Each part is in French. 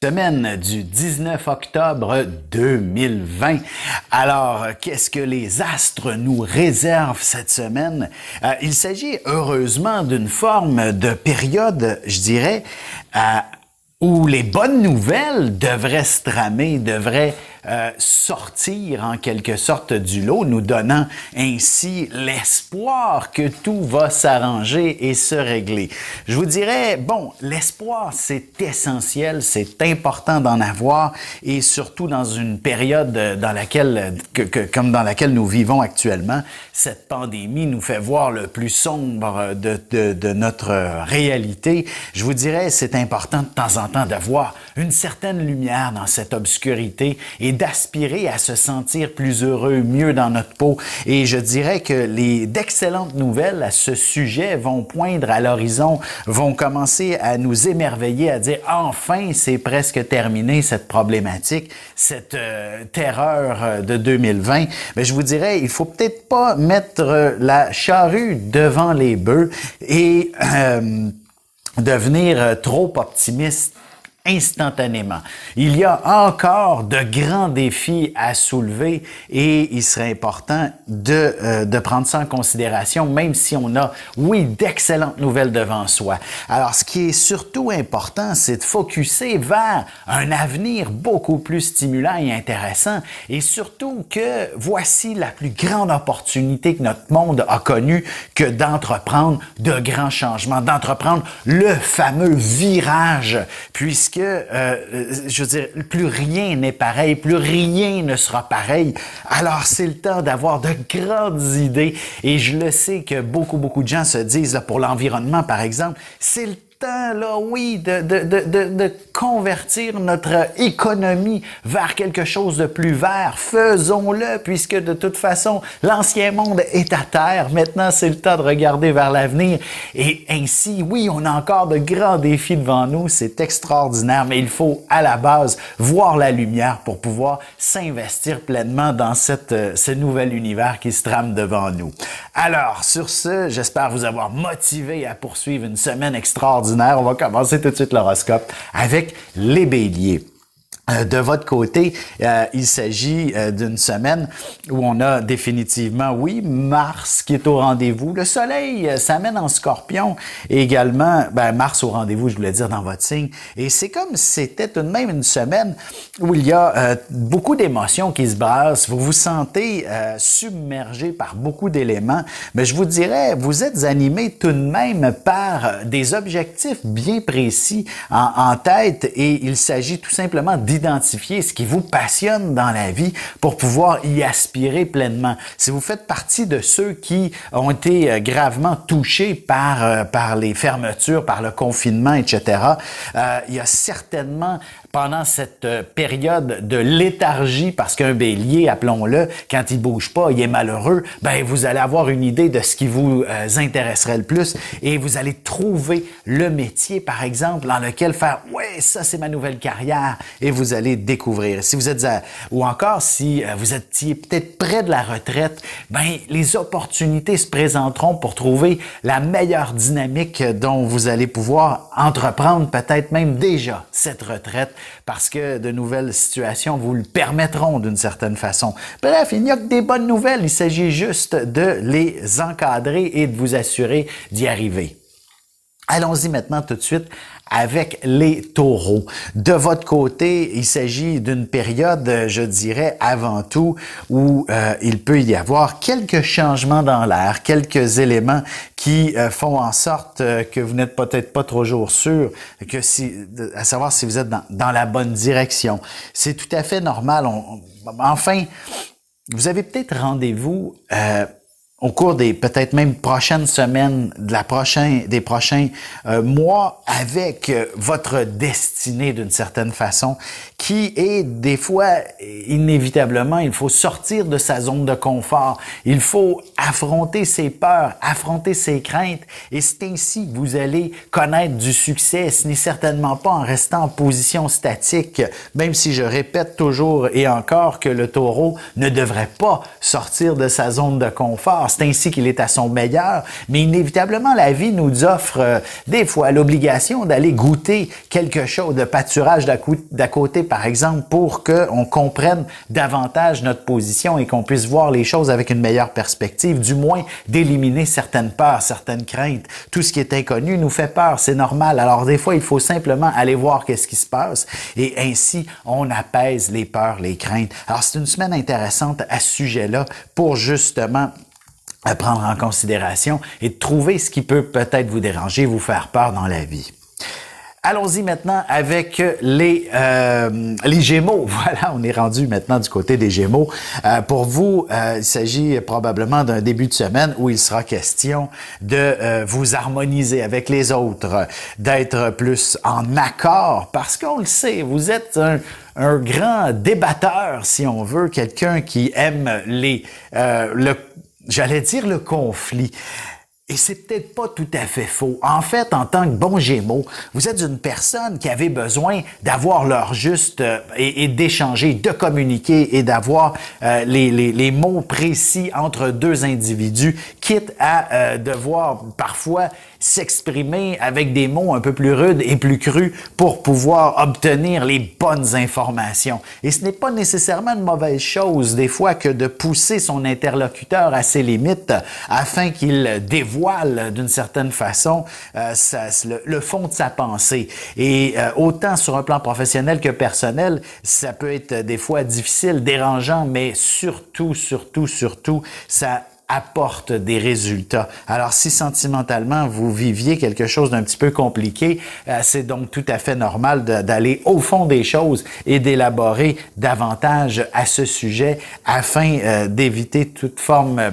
Semaine du 19 octobre 2020. Alors, qu'est-ce que les astres nous réservent cette semaine? Il s'agit heureusement d'une forme de période, je dirais, où les bonnes nouvelles devraient se tramer, devraient sortir en quelque sorte du lot, nous donnant ainsi l'espoir que tout va s'arranger et se régler. Je vous dirais, bon, l'espoir, c'est essentiel, c'est important d'en avoir et surtout dans une période dans laquelle, comme dans laquelle nous vivons actuellement, cette pandémie nous fait voir le plus sombre de notre réalité. Je vous dirais, c'est important de temps en temps de voir une certaine lumière dans cette obscurité et d'aspirer à se sentir plus heureux, mieux dans notre peau. Et je dirais que d'excellentes nouvelles à ce sujet vont poindre à l'horizon, vont commencer à nous émerveiller, à dire enfin, c'est presque terminé cette problématique, cette terreur de 2020. Mais je vous dirais, il faut peut-être pas mettre la charrue devant les bœufs et devenir trop optimiste instantanément. Il y a encore de grands défis à soulever et il serait important de prendre ça en considération, même si on a, oui, d'excellentes nouvelles devant soi. Alors, ce qui est surtout important, c'est de focusser vers un avenir beaucoup plus stimulant et intéressant et surtout que voici la plus grande opportunité que notre monde a connue que d'entreprendre de grands changements, d'entreprendre le fameux virage, puisque je veux dire, plus rien n'est pareil, plus rien ne sera pareil. Alors, c'est le temps d'avoir de grandes idées. Et je le sais que beaucoup de gens se disent, là, pour l'environnement, par exemple, c'est le temps, là, oui, de convertir notre économie vers quelque chose de plus vert. Faisons-le, puisque de toute façon, l'ancien monde est à terre. Maintenant, c'est le temps de regarder vers l'avenir. Et ainsi, oui, on a encore de grands défis devant nous. C'est extraordinaire, mais il faut, à la base, voir la lumière pour pouvoir s'investir pleinement dans ce nouvel univers qui se trame devant nous. Alors, sur ce, j'espère vous avoir motivé à poursuivre une semaine extraordinaire. On va commencer tout de suite l'horoscope avec les béliers. De votre côté, il s'agit d'une semaine où on a définitivement, oui, Mars qui est au rendez-vous. Le Soleil s'amène en Scorpion et également, Mars au rendez-vous, je voulais dire, dans votre signe. Et c'est comme si c'était tout de même une semaine où il y a beaucoup d'émotions qui se brassent. Vous vous sentez submergé par beaucoup d'éléments. Mais je vous dirais, vous êtes animé tout de même par des objectifs bien précis en tête et il s'agit tout simplement d'identifier ce qui vous passionne dans la vie pour pouvoir y aspirer pleinement. Si vous faites partie de ceux qui ont été gravement touchés par les fermetures, par le confinement, etc., il y a certainement pendant cette période de léthargie, parce qu'un bélier, appelons-le, quand il bouge pas, il est malheureux, vous allez avoir une idée de ce qui vous intéresserait le plus et vous allez trouver le métier, par exemple, dans lequel faire « ouais, ça c'est ma nouvelle carrière » et vous allez découvrir. Si vous êtes ou encore si vous étiez peut-être près de la retraite, les opportunités se présenteront pour trouver la meilleure dynamique dont vous allez pouvoir entreprendre peut-être même déjà cette retraite parce que de nouvelles situations vous le permettront d'une certaine façon. Bref, il n'y a que des bonnes nouvelles. Il s'agit juste de les encadrer et de vous assurer d'y arriver. Allons-y maintenant tout de suite avec les taureaux. De votre côté, il s'agit d'une période, je dirais, avant tout, où il peut y avoir quelques changements dans l'air, quelques éléments qui font en sorte que vous n'êtes peut-être pas toujours sûr à savoir si vous êtes dans la bonne direction. C'est tout à fait normal. Enfin, vous avez peut-être rendez-vous au cours des peut-être même prochaines semaines, des prochains mois, avec votre destinée d'une certaine façon, qui est des fois, inévitablement, il faut sortir de sa zone de confort. Il faut affronter ses peurs, affronter ses craintes, et c'est ainsi que vous allez connaître du succès. Ce n'est certainement pas en restant en position statique, même si je répète toujours et encore que le taureau ne devrait pas sortir de sa zone de confort. c'est ainsi qu'il est à son meilleur, mais inévitablement, la vie nous offre des fois l'obligation d'aller goûter quelque chose de pâturage d'à côté, par exemple, pour qu'on comprenne davantage notre position et qu'on puisse voir les choses avec une meilleure perspective, du moins d'éliminer certaines peurs, certaines craintes. Tout ce qui est inconnu nous fait peur, c'est normal. Alors des fois, il faut simplement aller voir qu'est-ce qui se passe et ainsi, on apaise les peurs, les craintes. Alors c'est une semaine intéressante à ce sujet-là pour justement à prendre en considération et de trouver ce qui peut peut-être vous déranger, vous faire peur dans la vie. Allons-y maintenant avec les Gémeaux. Voilà, on est rendu maintenant du côté des Gémeaux. Pour vous, il s'agit probablement d'un début de semaine où il sera question de vous harmoniser avec les autres, d'être plus en accord, parce qu'on le sait, vous êtes un grand débatteur, si on veut, quelqu'un qui aime j'allais dire le conflit. Et c'est peut-être pas tout à fait faux. En fait, en tant que bon Gémeaux, vous êtes une personne qui avait besoin d'avoir l'heure juste et d'échanger, de communiquer et d'avoir les mots précis entre deux individus, quitte à devoir parfois s'exprimer avec des mots un peu plus rudes et plus crus pour pouvoir obtenir les bonnes informations. Et ce n'est pas nécessairement une mauvaise chose, des fois, que de pousser son interlocuteur à ses limites afin qu'il dévoile d'une certaine façon le fond de sa pensée. Et autant sur un plan professionnel que personnel, ça peut être des fois difficile, dérangeant, mais surtout, ça apporte des résultats. Alors, si sentimentalement, vous viviez quelque chose d'un petit peu compliqué, c'est donc tout à fait normal d'aller au fond des choses et d'élaborer davantage à ce sujet afin d'éviter toute forme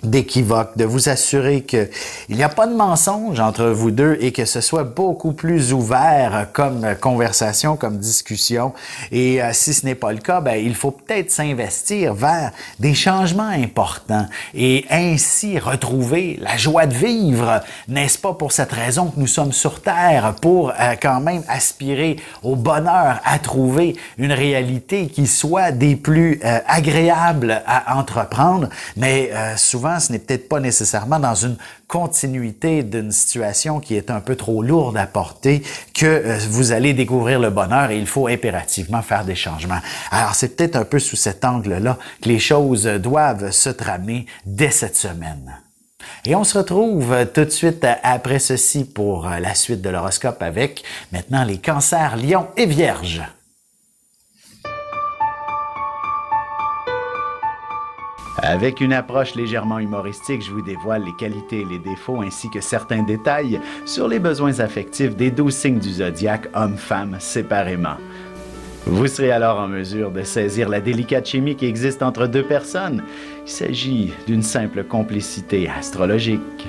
d'équivoque, de vous assurer qu'il n'y a pas de mensonge entre vous deux et que ce soit beaucoup plus ouvert comme conversation, comme discussion. Et si ce n'est pas le cas, ben, il faut peut-être s'investir vers des changements importants et ainsi retrouver la joie de vivre. N'est-ce pas pour cette raison que nous sommes sur Terre, pour quand même aspirer au bonheur, à trouver une réalité qui soit des plus agréables à entreprendre, mais souvent, ce n'est peut-être pas nécessairement dans une continuité d'une situation qui est un peu trop lourde à porter que vous allez découvrir le bonheur et il faut impérativement faire des changements. Alors, c'est peut-être un peu sous cet angle-là que les choses doivent se tramer dès cette semaine. Et on se retrouve tout de suite après ceci pour la suite de l'horoscope avec maintenant les cancers, lions et vierges. Avec une approche légèrement humoristique, je vous dévoile les qualités et les défauts ainsi que certains détails sur les besoins affectifs des 12 signes du zodiaque, hommes-femmes séparément. Vous serez alors en mesure de saisir la délicate chimie qui existe entre deux personnes. Il s'agit d'une simple complicité astrologique.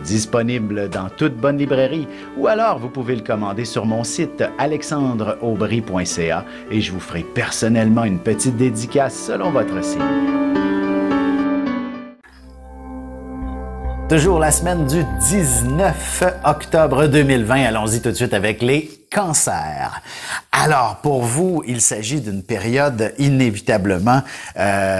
Disponible dans toute bonne librairie ou alors vous pouvez le commander sur mon site alexandreaubry.ca et je vous ferai personnellement une petite dédicace selon votre signe. Toujours la semaine du 19 octobre 2020. Allons-y tout de suite avec les cancers. Alors, pour vous, il s'agit d'une période inévitablement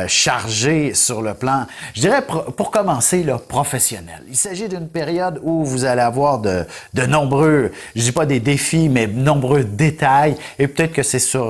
chargée sur le plan, je dirais pour commencer, là, professionnel. Il s'agit d'une période où vous allez avoir de nombreux, je dis pas des défis, mais de nombreux détails. Et peut-être que c'est sur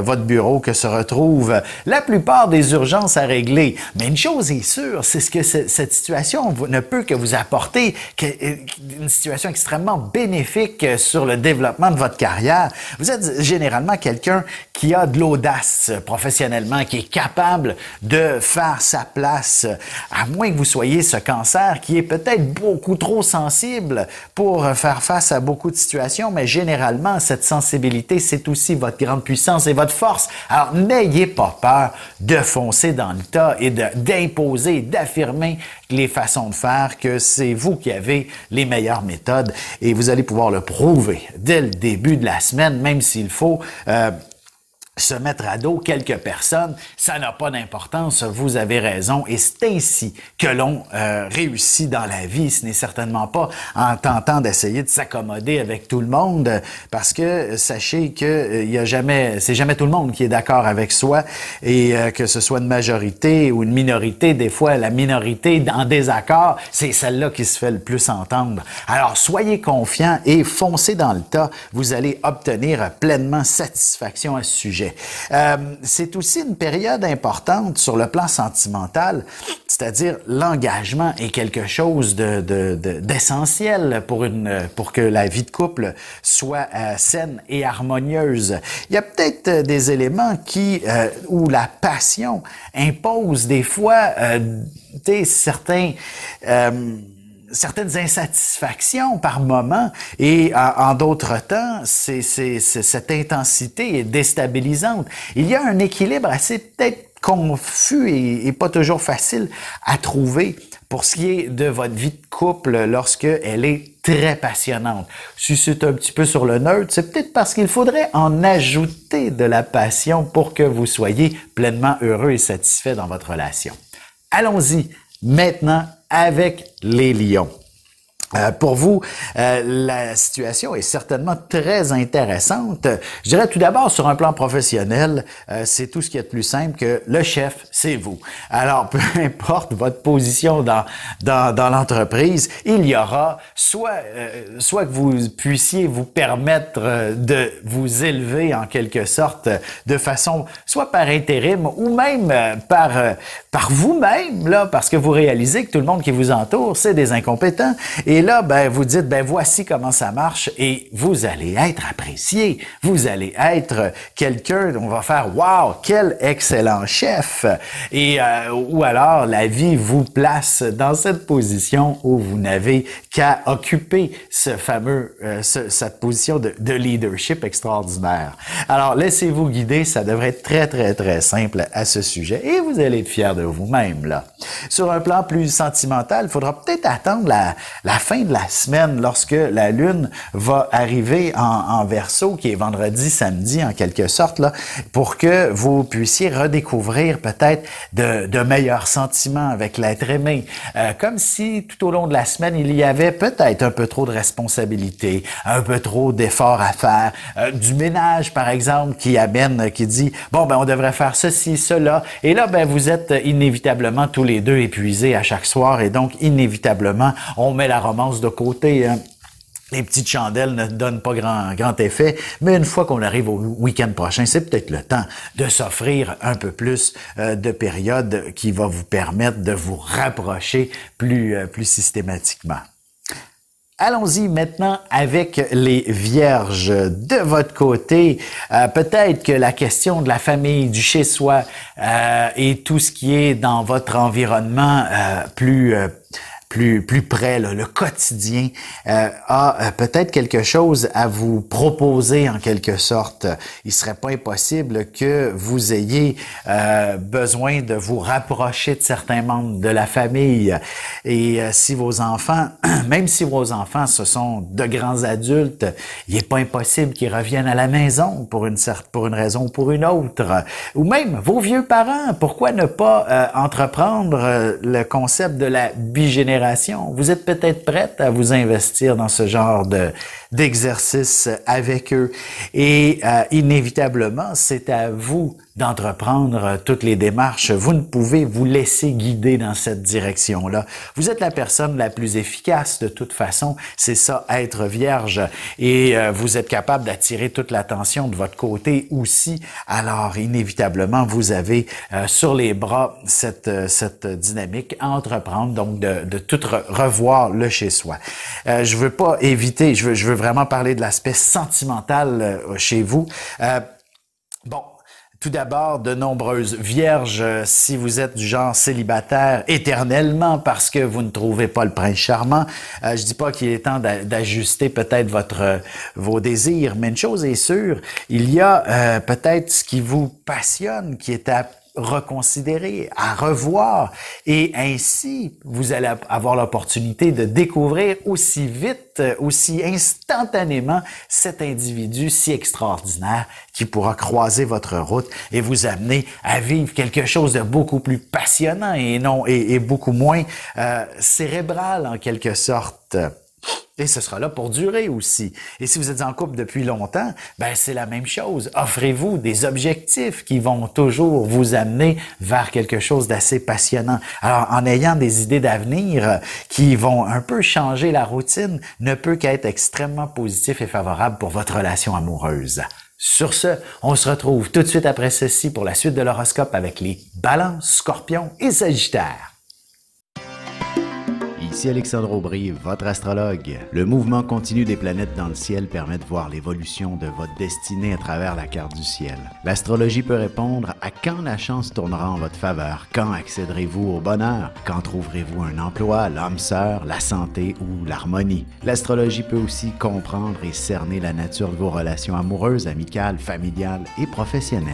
votre bureau que se retrouvent la plupart des urgences à régler. Mais une chose est sûre, c'est que cette situation ne peut que vous apporter une situation extrêmement bénéfique sur le développement de votre carrière. Vous êtes généralement quelqu'un qui a de l'audace professionnellement, qui est capable de faire sa place, à moins que vous soyez ce cancer qui est peut-être beaucoup trop sensible pour faire face à beaucoup de situations, mais généralement, cette sensibilité, c'est aussi votre grande puissance et votre force. Alors, n'ayez pas peur de foncer dans le tas et d'imposer, d'affirmer les façons de faire, que c'est vous qui avez les meilleures méthodes et vous allez pouvoir le prouver dès le début de la semaine, même s'il faut se mettre à dos quelques personnes, ça n'a pas d'importance, vous avez raison, et c'est ainsi que l'on réussit dans la vie. Ce n'est certainement pas en tentant d'essayer de s'accommoder avec tout le monde, parce que sachez que c'est jamais tout le monde qui est d'accord avec soi, et que ce soit une majorité ou une minorité, des fois la minorité en désaccord, c'est celle-là qui se fait le plus entendre. Alors soyez confiants et foncez dans le tas, vous allez obtenir pleinement satisfaction à ce sujet. C'est aussi une période importante sur le plan sentimental, c'est-à-dire l'engagement est quelque chose d'essentiel pour que la vie de couple soit saine et harmonieuse. Il y a peut-être des éléments où la passion impose des fois certaines insatisfactions par moment et en d'autres temps, cette intensité est déstabilisante. Il y a un équilibre assez peut-être confus et pas toujours facile à trouver pour ce qui est de votre vie de couple lorsque elle est très passionnante. Si c'est un petit peu sur le neutre, c'est peut-être parce qu'il faudrait en ajouter de la passion pour que vous soyez pleinement heureux et satisfait dans votre relation. Allons-y maintenant avec les lions. Pour vous, la situation est certainement très intéressante. Je dirais tout d'abord, sur un plan professionnel, c'est tout ce qui est de plus simple que le chef, c'est vous. Alors, peu importe votre position dans l'entreprise, il y aura soit que vous puissiez vous permettre de vous élever en quelque sorte de façon, soit par intérim ou même par vous-même, là, parce que vous réalisez que tout le monde qui vous entoure, c'est des incompétents. Et là, vous dites, voici comment ça marche et vous allez être apprécié. Vous allez être quelqu'un dont on va faire, wow, quel excellent chef. Et, ou alors, la vie vous place dans cette position où vous n'avez qu'à occuper cette position de leadership extraordinaire. Alors, laissez-vous guider, ça devrait être très, très, très simple à ce sujet et vous allez être fier de vous-même, là. Sur un plan plus sentimental, il faudra peut-être attendre la fin de la semaine lorsque la Lune va arriver en Verseau, qui est vendredi, samedi en quelque sorte, là, pour que vous puissiez redécouvrir peut-être de meilleurs sentiments avec l'être aimé. Comme si tout au long de la semaine, il y avait peut-être un peu trop de responsabilités, un peu trop d'efforts à faire, du ménage par exemple qui dit bon on devrait faire ceci, cela, et là vous êtes inévitablement tous les deux épuisés à chaque soir et donc inévitablement on met la romance de côté. Les petites chandelles ne donnent pas grand effet, mais une fois qu'on arrive au week-end prochain, c'est peut-être le temps de s'offrir un peu plus de périodes qui va vous permettre de vous rapprocher plus systématiquement. Allons-y maintenant avec les vierges. De votre côté, peut-être que la question de la famille, du chez-soi et tout ce qui est dans votre environnement plus près, là, le quotidien, a peut-être quelque chose à vous proposer en quelque sorte. Il serait pas impossible que vous ayez besoin de vous rapprocher de certains membres de la famille. Et si vos enfants, même si vos enfants ce sont de grands adultes, il est pas impossible qu'ils reviennent à la maison pour une raison ou pour une autre. Ou même vos vieux parents, pourquoi ne pas entreprendre le concept de la bigénération? Vous êtes peut-être prête à vous investir dans ce genre d'exercice avec eux. Et inévitablement, c'est à vous d'entreprendre toutes les démarches. Vous ne pouvez vous laisser guider dans cette direction-là. Vous êtes la personne la plus efficace de toute façon. C'est ça, être vierge. Et vous êtes capable d'attirer toute l'attention de votre côté aussi. Alors, inévitablement, vous avez sur les bras cette dynamique à entreprendre, donc de tout revoir le chez-soi. Je veux pas éviter, je veux vraiment parler de l'aspect sentimental chez vous. Tout d'abord, de nombreuses vierges, si vous êtes du genre célibataire éternellement parce que vous ne trouvez pas le prince charmant, je dis pas qu'il est temps d'ajuster peut-être vos désirs, mais une chose est sûre, il y a peut-être ce qui vous passionne, qui est à reconsidérer, à revoir. Et ainsi, vous allez avoir l'opportunité de découvrir aussi vite, aussi instantanément cet individu si extraordinaire qui pourra croiser votre route et vous amener à vivre quelque chose de beaucoup plus passionnant et beaucoup moins cérébral en quelque sorte. Et ce sera là pour durer aussi. Et si vous êtes en couple depuis longtemps, ben c'est la même chose. Offrez-vous des objectifs qui vont toujours vous amener vers quelque chose d'assez passionnant. Alors, en ayant des idées d'avenir qui vont un peu changer la routine, ne peut qu'être extrêmement positif et favorable pour votre relation amoureuse. Sur ce, on se retrouve tout de suite après ceci pour la suite de l'horoscope avec les Balances, Scorpions et Sagittaires. Ici Alexandre Aubry, votre astrologue. Le mouvement continu des planètes dans le ciel permet de voir l'évolution de votre destinée à travers la carte du ciel. L'astrologie peut répondre à quand la chance tournera en votre faveur, quand accéderez-vous au bonheur, quand trouverez-vous un emploi, l'âme sœur, la santé ou l'harmonie. L'astrologie peut aussi comprendre et cerner la nature de vos relations amoureuses, amicales, familiales et professionnelles.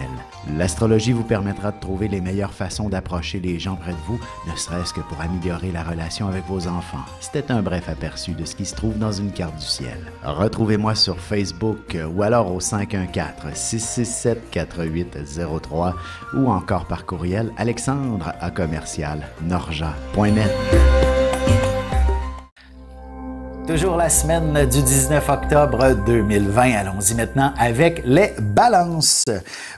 L'astrologie vous permettra de trouver les meilleures façons d'approcher les gens près de vous, ne serait-ce que pour améliorer la relation avec vos enfants. C'était un bref aperçu de ce qui se trouve dans une carte du ciel. Retrouvez-moi sur Facebook ou alors au 514-667-4803 ou encore par courriel alexandre@norja.net. Toujours la semaine du 19 octobre 2020. Allons-y maintenant avec les balances.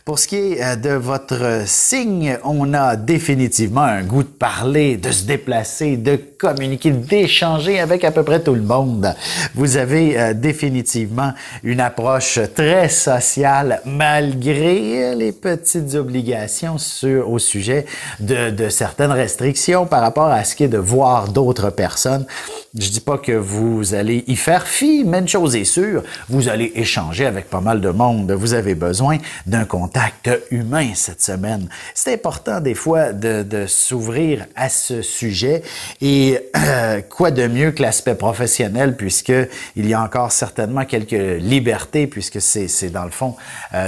Pour ce qui est de votre signe, on a définitivement un goût de parler, de se déplacer, de communiquer, d'échanger avec à peu près tout le monde. Vous avez définitivement une approche très sociale malgré les petites obligations au sujet de certaines restrictions par rapport à ce qui est de voir d'autres personnes. Je dis pas que vous allez y faire fi, mais une chose est sûre, vous allez échanger avec pas mal de monde. Vous avez besoin d'un contact humain cette semaine. C'est important des fois de s'ouvrir à ce sujet et quoi de mieux que l'aspect professionnel puisque il y a encore certainement quelques libertés puisque c'est dans le fond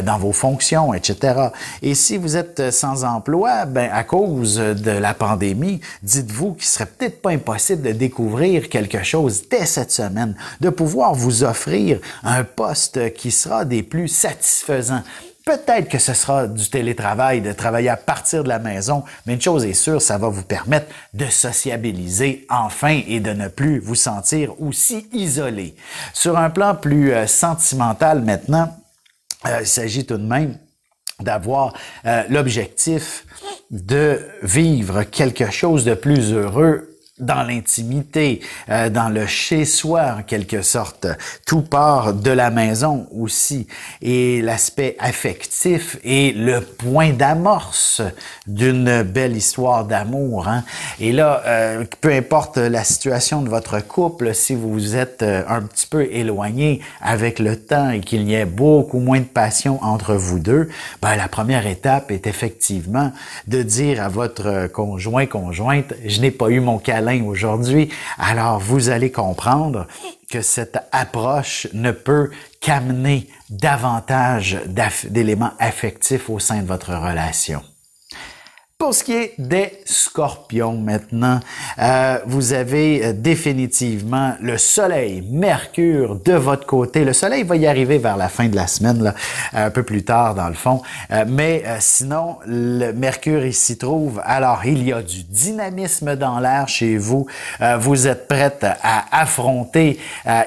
dans vos fonctions, etc. Et si vous êtes sans emploi, ben à cause de la pandémie, dites-vous qu'il serait peut-être pas impossible de découvrir quelque chose dès cette semaine, de pouvoir vous offrir un poste qui sera des plus satisfaisants. Peut-être que ce sera du télétravail, de travailler à partir de la maison, mais une chose est sûre, ça va vous permettre de sociabiliser enfin et de ne plus vous sentir aussi isolé. Sur un plan plus sentimental maintenant, il s'agit tout de même d'avoir l'objectif de vivre quelque chose de plus heureux dans l'intimité, dans le chez-soi en quelque sorte. Tout part de la maison aussi. Et l'aspect affectif est le point d'amorce d'une belle histoire d'amour. Hein? Et là, peu importe la situation de votre couple, si vous êtes un petit peu éloigné avec le temps et qu'il y ait beaucoup moins de passion entre vous deux, ben, la première étape est effectivement de dire à votre conjointe, je n'ai pas eu mon câlin aujourd'hui, alors vous allez comprendre que cette approche ne peut qu'amener davantage d'éléments affectifs au sein de votre relation. Pour ce qui est des Scorpions maintenant, vous avez définitivement le Soleil, Mercure de votre côté. Le Soleil va y arriver vers la fin de la semaine, là, un peu plus tard dans le fond. Mais sinon, le Mercure il s'y trouve. Alors, il y a du dynamisme dans l'air chez vous. Vous êtes prête à affronter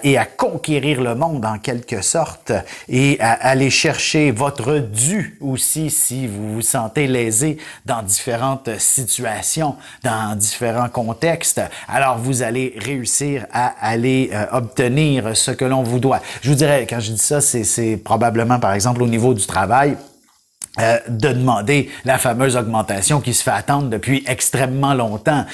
et à conquérir le monde en quelque sorte et à aller chercher votre dû aussi si vous vous sentez lésé dans différentes situations, dans différents contextes. Alors, vous allez réussir à aller obtenir ce que l'on vous doit. Je vous dirais, quand je dis ça, c'est probablement, par exemple, au niveau du travail, de demander la fameuse augmentation qui se fait attendre depuis extrêmement longtemps.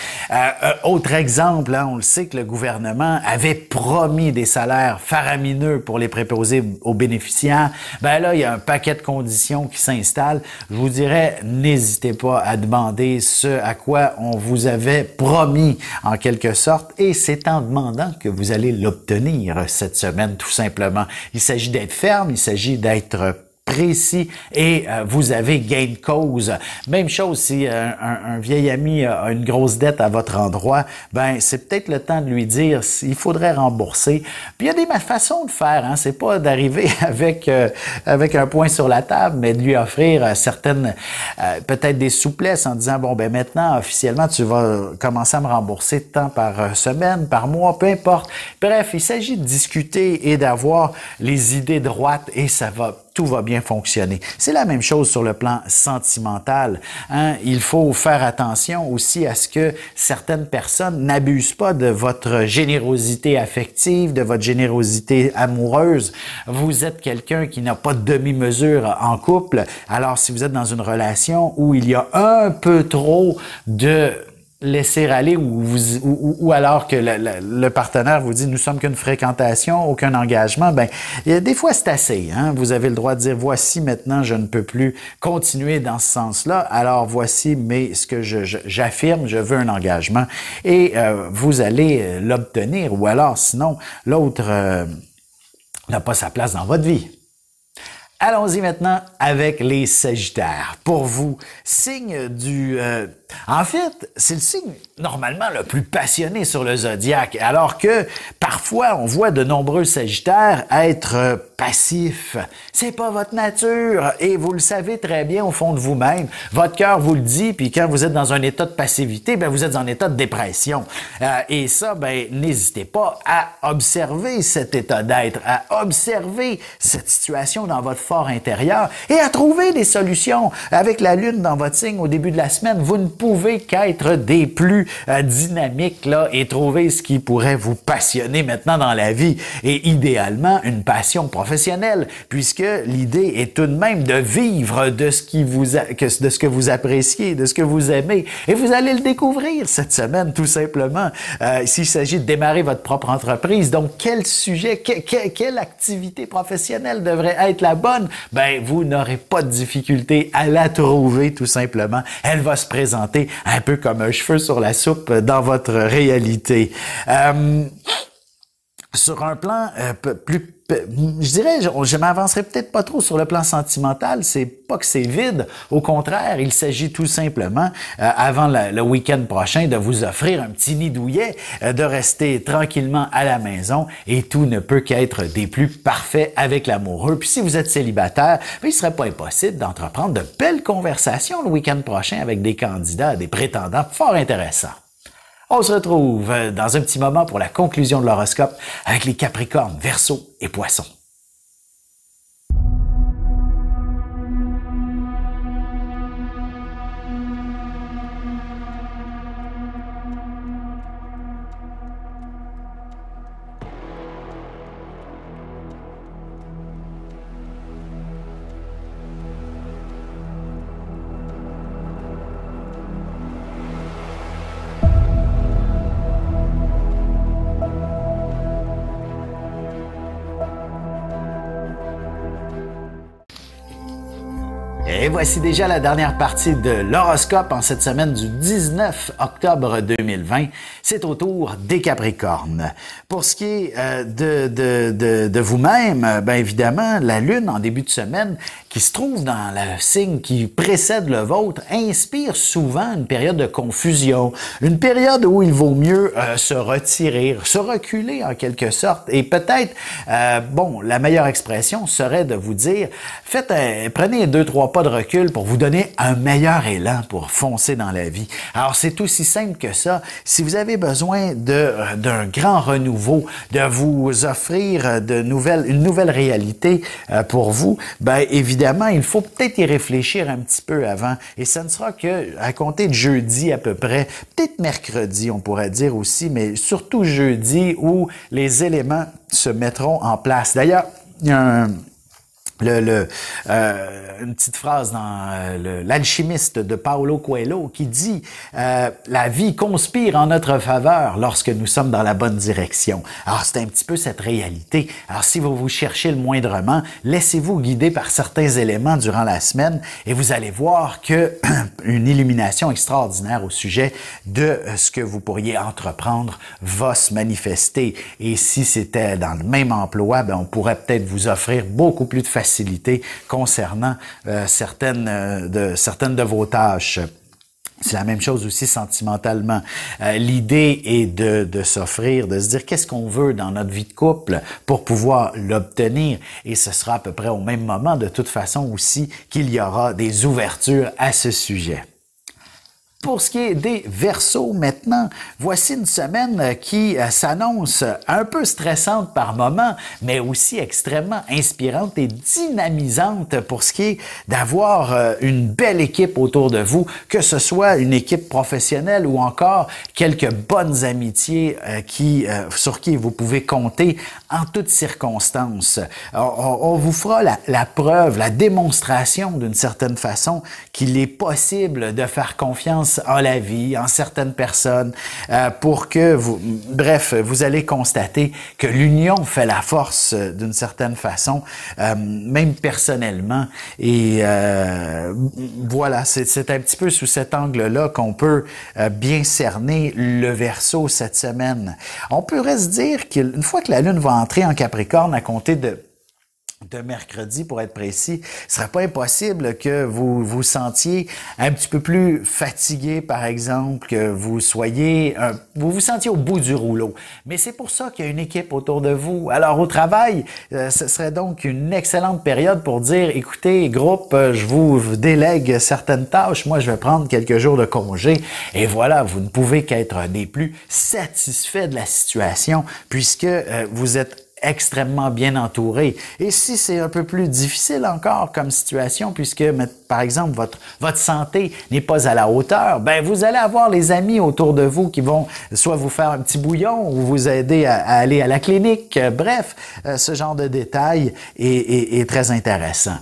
Autre exemple, hein, on le sait que le gouvernement avait promis des salaires faramineux pour les préposés aux bénéficiaires. Ben là, il y a un paquet de conditions qui s'installent. Je vous dirais, n'hésitez pas à demander ce à quoi on vous avait promis en quelque sorte et c'est en demandant que vous allez l'obtenir cette semaine tout simplement. Il s'agit d'être ferme, il s'agit d'être précis et vous avez gain de cause. Même chose si un vieil ami a une grosse dette à votre endroit, ben c'est peut-être le temps de lui dire s'il faudrait rembourser. Puis il y a des façons de faire, hein, c'est pas d'arriver avec un point sur la table, mais de lui offrir certaines peut-être des souplesses en disant bon ben maintenant officiellement tu vas commencer à me rembourser tant par semaine, par mois, peu importe. Bref, il s'agit de discuter et d'avoir les idées droites et tout va bien fonctionner. C'est la même chose sur le plan sentimental. Hein? Il faut faire attention aussi à ce que certaines personnes n'abusent pas de votre générosité affective, de votre générosité amoureuse. Vous êtes quelqu'un qui n'a pas de demi-mesure en couple. Alors, si vous êtes dans une relation où il y a un peu trop de laisser aller ou alors que le partenaire vous dit nous sommes qu'une fréquentation, aucun engagement, ben des fois c'est assez. Hein? Vous avez le droit de dire voici maintenant je ne peux plus continuer dans ce sens-là. Alors voici ce que j'affirme, je veux un engagement et vous allez l'obtenir ou alors sinon l'autre n'a pas sa place dans votre vie. Allons-y maintenant avec les Sagittaires. Pour vous, signe du... en fait, c'est le signe normalement le plus passionné sur le zodiaque, alors que parfois on voit de nombreux Sagittaires être passifs. C'est pas votre nature et vous le savez très bien au fond de vous-même. Votre cœur vous le dit, puis quand vous êtes dans un état de passivité, ben vous êtes en état de dépression. Et ça, ben n'hésitez pas à observer cet état d'être, à observer cette situation dans votre fort intérieur et à trouver des solutions. Avec la lune dans votre signe au début de la semaine, vous ne pouvez qu'être des plus dynamiques là, et trouver ce qui pourrait vous passionner maintenant dans la vie. Et idéalement, une passion professionnelle, puisque l'idée est tout de même de vivre de ce que vous appréciez, de ce que vous aimez. Et vous allez le découvrir cette semaine, tout simplement. S'il s'agit de démarrer votre propre entreprise, donc quel sujet, quelle activité professionnelle devrait être la bonne? Ben, vous n'aurez pas de difficulté à la trouver, tout simplement. Elle va se présenter un peu comme un cheveu sur la soupe dans votre réalité. Sur un plan plus je dirais, je m'avancerai peut-être pas trop sur le plan sentimental, c'est pas que c'est vide, au contraire, il s'agit tout simplement, avant le week-end prochain, de vous offrir un petit nid douillet, de rester tranquillement à la maison et tout ne peut qu'être des plus parfaits avec l'amoureux. Puis si vous êtes célibataire, il serait pas impossible d'entreprendre de belles conversations le week-end prochain avec des candidats, des prétendants fort intéressants. On se retrouve dans un petit moment pour la conclusion de l'horoscope avec les Capricornes, Verseaux et Poissons. Et voici déjà la dernière partie de l'horoscope en cette semaine du 19 octobre 2020. C'est au tour des Capricornes. Pour ce qui est de vous-même, bien évidemment, la Lune en début de semaine qui se trouve dans le signe qui précède le vôtre inspire souvent une période de confusion, une période où il vaut mieux se retirer, se reculer en quelque sorte. Et peut-être, la meilleure expression serait de vous dire, prenez 2-3 pas de recul pour vous donner un meilleur élan pour foncer dans la vie. Alors, c'est aussi simple que ça. Si vous avez besoin d'un grand renouveau, de vous offrir une nouvelle réalité pour vous, ben évidemment, il faut peut-être y réfléchir un petit peu avant. Et ça ne sera que à compter de jeudi à peu près, peut-être mercredi, on pourrait dire aussi, mais surtout jeudi où les éléments se mettront en place. D'ailleurs, il y a une petite phrase dans l'Alchimiste de Paulo Coelho qui dit la vie conspire en notre faveur lorsque nous sommes dans la bonne direction. Alors c'est un petit peu cette réalité. Alors si vous cherchez le moindrement, laissez-vous guider par certains éléments durant la semaine et vous allez voir que une illumination extraordinaire au sujet de ce que vous pourriez entreprendre va se manifester. Et si c'était dans le même emploi, ben on pourrait peut-être vous offrir beaucoup plus de facilité facilité concernant certaines de vos tâches. C'est la même chose aussi sentimentalement. L'idée est de s'offrir, de se dire qu'est-ce qu'on veut dans notre vie de couple pour pouvoir l'obtenir. Et ce sera à peu près au même moment, de toute façon aussi, qu'il y aura des ouvertures à ce sujet. Pour ce qui est des Verseaux maintenant, voici une semaine qui s'annonce un peu stressante par moments, mais aussi extrêmement inspirante et dynamisante pour ce qui est d'avoir une belle équipe autour de vous, que ce soit une équipe professionnelle ou encore quelques bonnes amitiés sur qui vous pouvez compter en toutes circonstances. On vous fera la preuve, la démonstration d'une certaine façon qu'il est possible de faire confiance en la vie, en certaines personnes, pour que vous allez constater que l'union fait la force d'une certaine façon, même personnellement. Et voilà, c'est un petit peu sous cet angle-là qu'on peut bien cerner le Verseau cette semaine. On pourrait se dire qu'une fois que la Lune va entrer en Capricorne à compter de mercredi, pour être précis, ce serait pas impossible que vous vous sentiez un petit peu plus fatigué, par exemple, que vous vous sentiez au bout du rouleau. Mais c'est pour ça qu'il y a une équipe autour de vous. Alors, au travail, ce serait donc une excellente période pour dire, écoutez, groupe, je vous délègue certaines tâches. Moi, je vais prendre quelques jours de congé. Et voilà, vous ne pouvez qu'être des plus satisfaits de la situation puisque vous êtes extrêmement bien entouré. Et si c'est un peu plus difficile encore comme situation, puisque, par exemple, votre santé n'est pas à la hauteur, ben vous allez avoir les amis autour de vous qui vont soit vous faire un petit bouillon ou vous aider à aller à la clinique. Bref, ce genre de détails est très intéressant.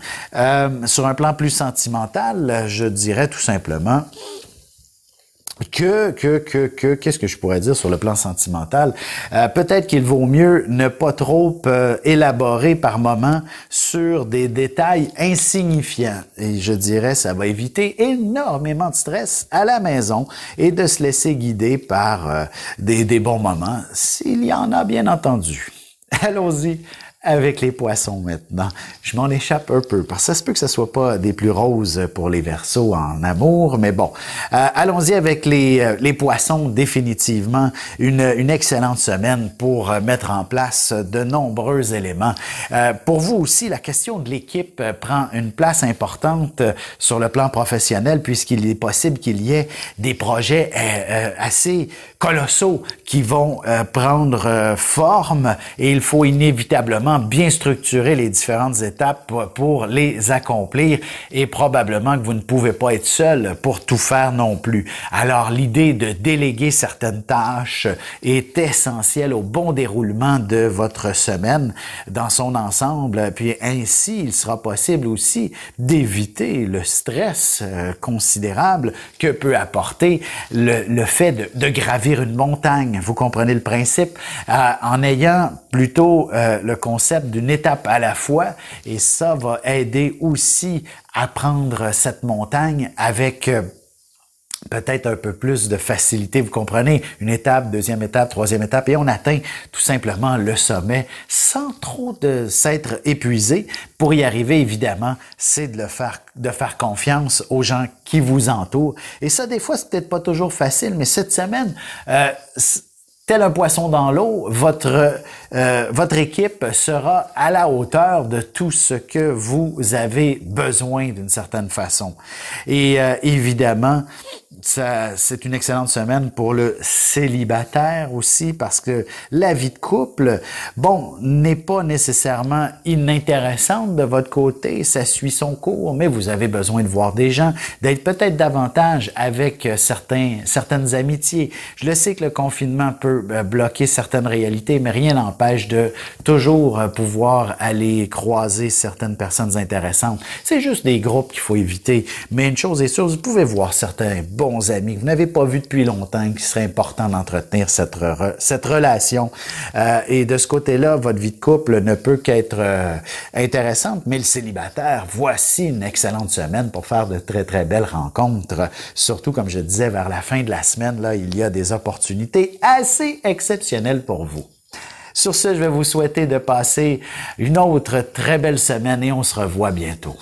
Sur un plan plus sentimental, je dirais tout simplement qu'est-ce que je pourrais dire sur le plan sentimental? Peut-être qu'il vaut mieux ne pas trop élaborer par moment sur des détails insignifiants. Et je dirais, ça va éviter énormément de stress à la maison et de se laisser guider par des bons moments, s'il y en a bien entendu. Allons-y avec les Poissons maintenant. Je m'en échappe un peu, parce que ça se peut que ce soit pas des plus roses pour les Verseaux en amour, mais bon. Allons-y avec les Poissons, définitivement. Une excellente semaine pour mettre en place de nombreux éléments. Pour vous aussi, la question de l'équipe prend une place importante sur le plan professionnel, puisqu'il est possible qu'il y ait des projets assez colossaux qui vont prendre forme et il faut inévitablement bien structurer les différentes étapes pour les accomplir et probablement que vous ne pouvez pas être seul pour tout faire non plus. Alors l'idée de déléguer certaines tâches est essentielle au bon déroulement de votre semaine dans son ensemble, puis ainsi il sera possible aussi d'éviter le stress considérable que peut apporter le fait de gravir une montagne. Vous comprenez le principe? En ayant plutôt le concept d'une étape à la fois, et ça va aider aussi à prendre cette montagne avec peut-être un peu plus de facilité, vous comprenez, une étape, deuxième étape, troisième étape, et on atteint tout simplement le sommet sans trop s'être épuisé. Pour y arriver, évidemment, c'est de faire confiance aux gens qui vous entourent. Et ça, des fois, c'est peut-être pas toujours facile, mais cette semaine, tel un poisson dans l'eau, votre équipe sera à la hauteur de tout ce que vous avez besoin d'une certaine façon. Et évidemment, c'est une excellente semaine pour le célibataire aussi, parce que la vie de couple, bon, n'est pas nécessairement inintéressante de votre côté, ça suit son cours, mais vous avez besoin de voir des gens, d'être peut-être davantage avec certaines amitiés. Je le sais que le confinement peut bloquer certaines réalités, mais rien n'empêche de toujours pouvoir aller croiser certaines personnes intéressantes. C'est juste des groupes qu'il faut éviter, mais une chose est sûre, vous pouvez voir certains bons amis que vous n'avez pas vus depuis longtemps, qu'il serait important d'entretenir cette relation. Et de ce côté-là, votre vie de couple ne peut qu'être intéressante, mais le célibataire, voici une excellente semaine pour faire de très, très belles rencontres. Surtout, comme je disais, vers la fin de la semaine, là, il y a des opportunités assez exceptionnelles pour vous. Sur ce, je vais vous souhaiter de passer une autre très belle semaine et on se revoit bientôt.